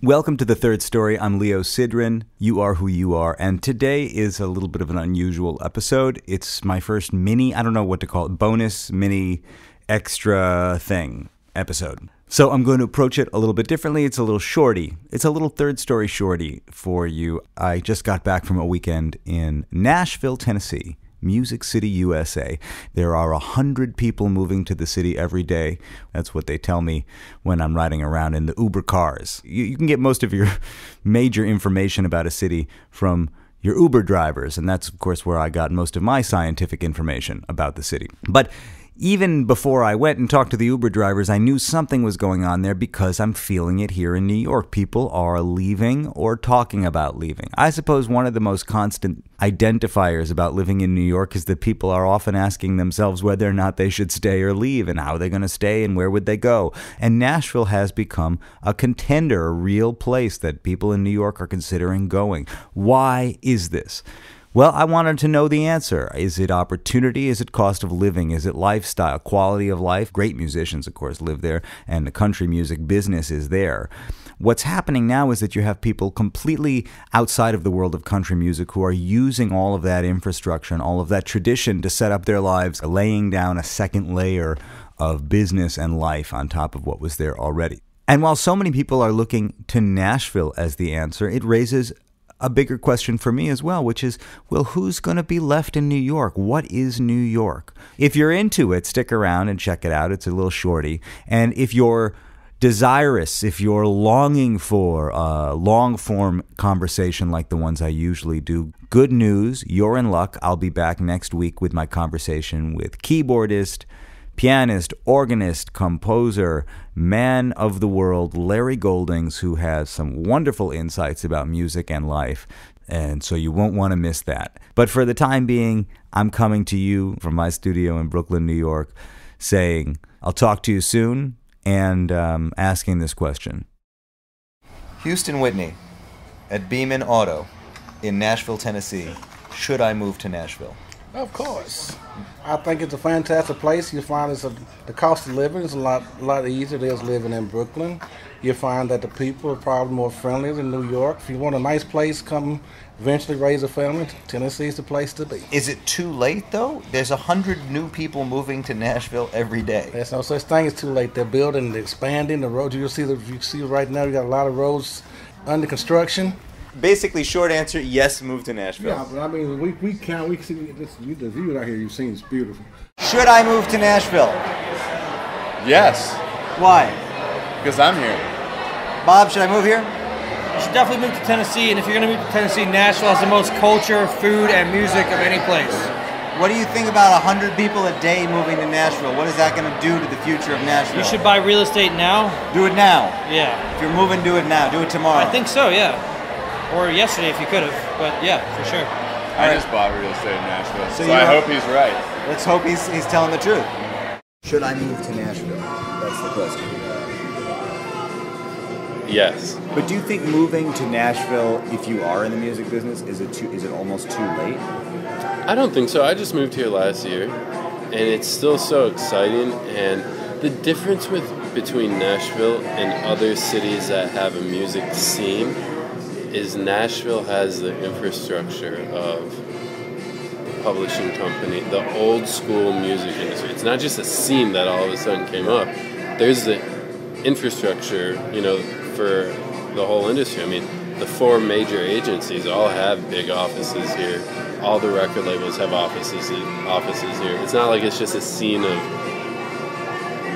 Welcome to The Third Story. I'm Leo Sidran. You are who you are. And today is a little bit of an unusual episode. It's my first mini, I don't know what to call it, bonus, mini, extra thing episode. So I'm going to approach it a little bit differently. It's a little shorty. It's a little third story shorty for you. I just got back from a weekend in Nashville, Tennessee. Music City, USA. There are 100 people moving to the city every day. That's what they tell me when I'm riding around in the Uber cars. You can get most of your major information about a city from your Uber drivers, and that's, of course, where I got most of my scientific information about the city. But even before I went and talked to the Uber drivers, I knew something was going on there because I'm feeling it here in New York. People are leaving or talking about leaving. I suppose one of the most constant identifiers about living in New York is that people are often asking themselves whether or not they should stay or leave and how they're going to stay and where would they go. And Nashville has become a contender, a real place that people in New York are considering going. Why is this? Well, I wanted to know the answer. Is it opportunity? Is it cost of living? Is it lifestyle, quality of life? Great musicians, of course, live there, and the country music business is there. What's happening now is that you have people completely outside of the world of country music who are using all of that infrastructure and all of that tradition to set up their lives, laying down a second layer of business and life on top of what was there already. And while so many people are looking to Nashville as the answer, it raises a bigger question for me as well, which is, well, who's going to be left in New York? What is New York? If you're into it, stick around and check it out. It's a little shorty. And if you're desirous, if you're longing for a long-form conversation like the ones I usually do, good news, you're in luck. I'll be back next week with my conversation with keyboardist, pianist, organist, composer, man of the world, Larry Goldings, who has some wonderful insights about music and life. And so you won't want to miss that. But for the time being, I'm coming to you from my studio in Brooklyn, New York, saying I'll talk to you soon and asking this question. Houston Whitney at Beeman Auto in Nashville, Tennessee. Should I move to Nashville? Of course. I think it's a fantastic place. You find the cost of living is a lot easier than living in Brooklyn. You find that the people are probably more friendly than New York. If you want a nice place, come eventually raise a family, Tennessee is the place to be. Is it too late, though? There's 100 new people moving to Nashville every day. There's no such thing as too late. They're building, they're expanding the roads. You see right now, you got a lot of roads under construction. Basically, short answer, yes, move to Nashville. Yeah, but I mean, we see the view out here you've seen is beautiful. Should I move to Nashville? Yes, Why? because I'm here. Bob, should I move here? You should definitely move to Tennessee, and if you're going to move to Tennessee, Nashville has the most culture, food, and music of any place. What do you think about 100 people a day moving to Nashville? What is that going to do to the future of Nashville? You should buy real estate now. Do it now. Yeah. If you're moving, do it now. Do it tomorrow. I think so, yeah. Or yesterday if you could have, but yeah, for sure. I just bought real estate in Nashville, So so you I have- hope he's right. Let's hope he's telling the truth. Should I move to Nashville? That's the question. Yes. But do you think moving to Nashville, if you are in the music business, is it almost too late? I don't think so. I just moved here last year, and it's still so exciting. And the difference between Nashville and other cities that have a music scene is Nashville has the infrastructure of the publishing company, the old school music industry. It's not just a scene that all of a sudden came up. There's the infrastructure, for the whole industry. I mean, the 4 major agencies all have big offices here. All the record labels have offices here. It's not like it's just a scene of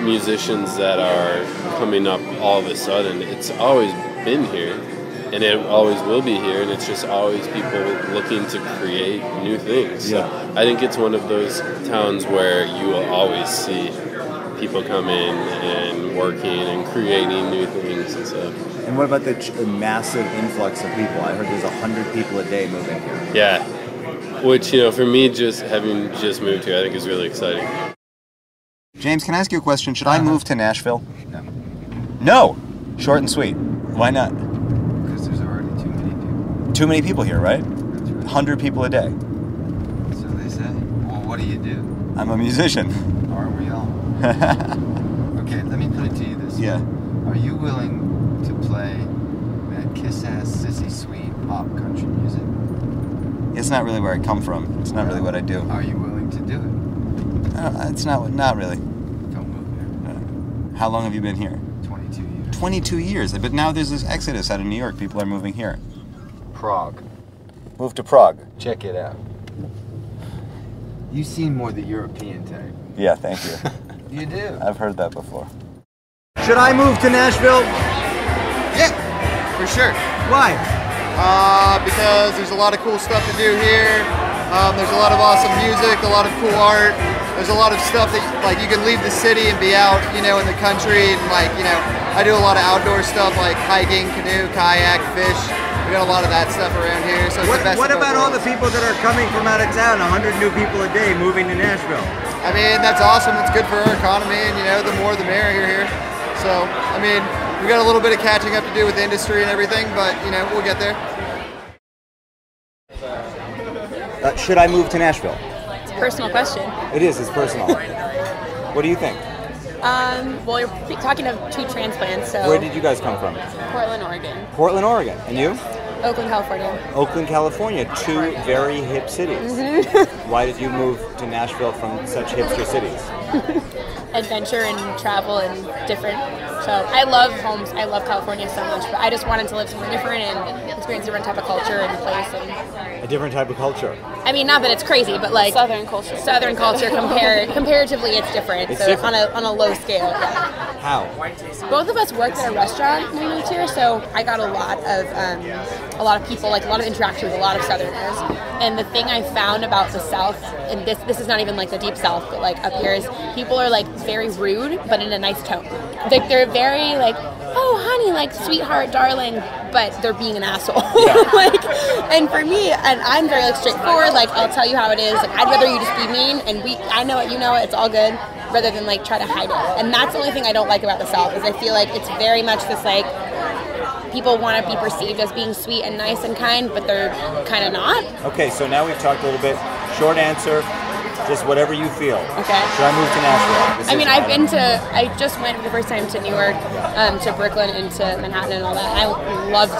musicians that are coming up all of a sudden. It's always been here. And it always will be here, and it's just always people looking to create new things. So I think it's one of those towns where you will always see people come in and working and creating new things and stuff. And what about the massive influx of people? I heard there's 100 people a day moving here. Yeah, which, for me, just having just moved here, I think is really exciting. James, can I ask you a question? Should I move to Nashville? No. No! Short and sweet. Why not? Too many people here, right? That's right. 100 people a day. So they say. Well, what do you do? I'm a musician. Aren't we all? Okay, let me put it to you this way. Yeah. Are you willing to play kiss-ass, sissy-sweet pop country music. It's not really where I come from. It's not really what I do. Are you willing to do it? It's not really. Don't move here. How long have you been here? 22 years. 22 years. But now there's this exodus out of New York. People are moving here. Prague. Move to Prague. Check it out. You seem more the European type. Yeah, thank you. You do. I've heard that before. Should I move to Nashville? Yeah, for sure. Why? Because there's a lot of cool stuff to do here. There's a lot of awesome music, a lot of cool art. There's a lot of stuff that like you can leave the city and be out, in the country. And I do a lot of outdoor stuff like hiking, canoe, kayak, fish. We got a lot of that stuff around here. So it's the best. What of both about all the worlds. people that are coming from out of town? 100 new people a day moving to Nashville. I mean, that's awesome. It's good for our economy, and the more the merrier here. So, I mean, we got a little bit of catching up to do with the industry and everything, but we'll get there. Should I move to Nashville? It's a personal question. It is. It's personal. What do you think? Well, you're talking of two transplants, so Where did you guys come from? Portland, Oregon. Portland, Oregon. And you? Oakland, California. Oakland, California. Two very hip cities. Why did you move to Nashville from such hipster cities? Adventure and travel and different. So I love homes. I love California so much, but I just wanted to live somewhere different and experience a different type of culture and place. And A different type of culture. I mean, not that it's crazy, but like Southern culture. Southern culture comparatively, it's different. It's so different. on a low scale. Yeah. How? Both of us worked at a restaurant when we moved here, so I got a lot of people, like a lot of interaction with a lot of Southerners. And the thing I found about the South, and this is not even like the deep South, but like up here, is people are like very rude, but in a nice tone. Like they're very like, oh honey, like sweetheart, darling, but they're being an asshole. Like, and for me, and I'm very like straightforward. Like I'll tell you how it is. Like I'd rather you just be mean, and I know it, you know it. It's all good. Rather than like try to hide it. And that's the only thing I don't like about the South is I feel like it's very much this like people want to be perceived as being sweet and nice and kind, but they're kind of not. Okay, so now we've talked a little bit. Short answer, just whatever you feel. Okay. Should I move to Nashville? I just went for the first time to New York, to Brooklyn, and to Manhattan and all that. I loved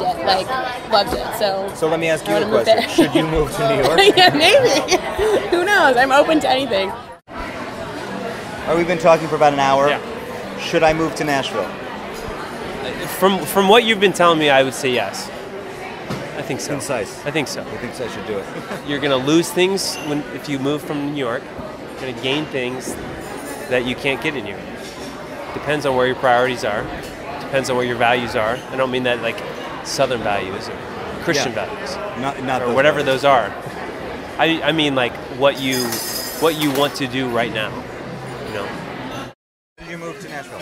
it. So let me ask you I a wanna move question. there. Should you move to New York? Yeah, maybe. Who knows? I'm open to anything. All right, we've been talking for about an hour. Yeah. Should I move to Nashville? From what you've been telling me, I would say yes. I think so. Concise. I think so. I think I should do it. You're going to lose things if you move from New York. You're going to gain things that you can't get in New York. Depends on where your priorities are. Depends on where your values are. I don't mean that like Southern values or Christian values, not or whatever those are. I mean like what you want to do right now. Did you move to Nashville?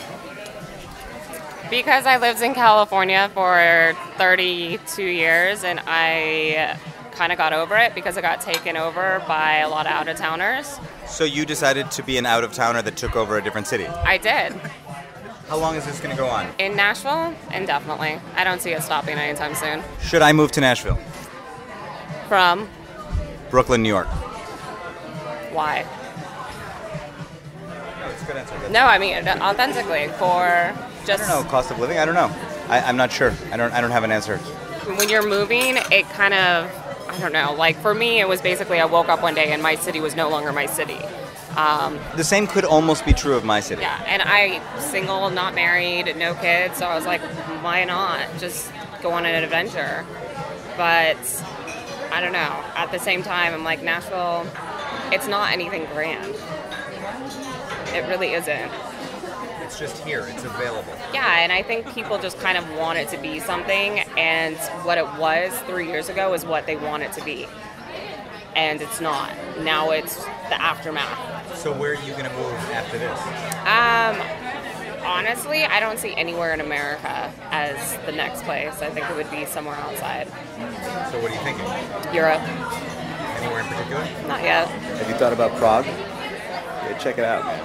Because I lived in California for 32 years and I kind of got over it because it got taken over by a lot of out-of-towners. So you decided to be an out-of-towner that took over a different city? I did. How long is this going to go on? In Nashville, indefinitely. I don't see it stopping anytime soon. Should I move to Nashville? From? Brooklyn, New York. Why? No, it's a good answer. No, I mean, authentically, for just... I don't know, cost of living? I don't know. I'm not sure. I don't have an answer. When you're moving, it kind of, I don't know, like for me, it was basically I woke up one day and my city was no longer my city. The same could almost be true of my city. Yeah, and I single, not married, no kids, so I was like, why not just go on an adventure? But I don't know. At the same time, I'm like, Nashville, it's not anything grand. It really isn't. It's just here. It's available. Yeah, and I think people just kind of want it to be something, and what it was 3 years ago is what they want it to be. And it's not. Now it's the aftermath. So where are you going to move after this? Honestly, I don't see anywhere in America as the next place. I think it would be somewhere outside. So what are you thinking? Europe. Anywhere in particular? Not yet. Have you thought about Prague? Yeah, check it out, man.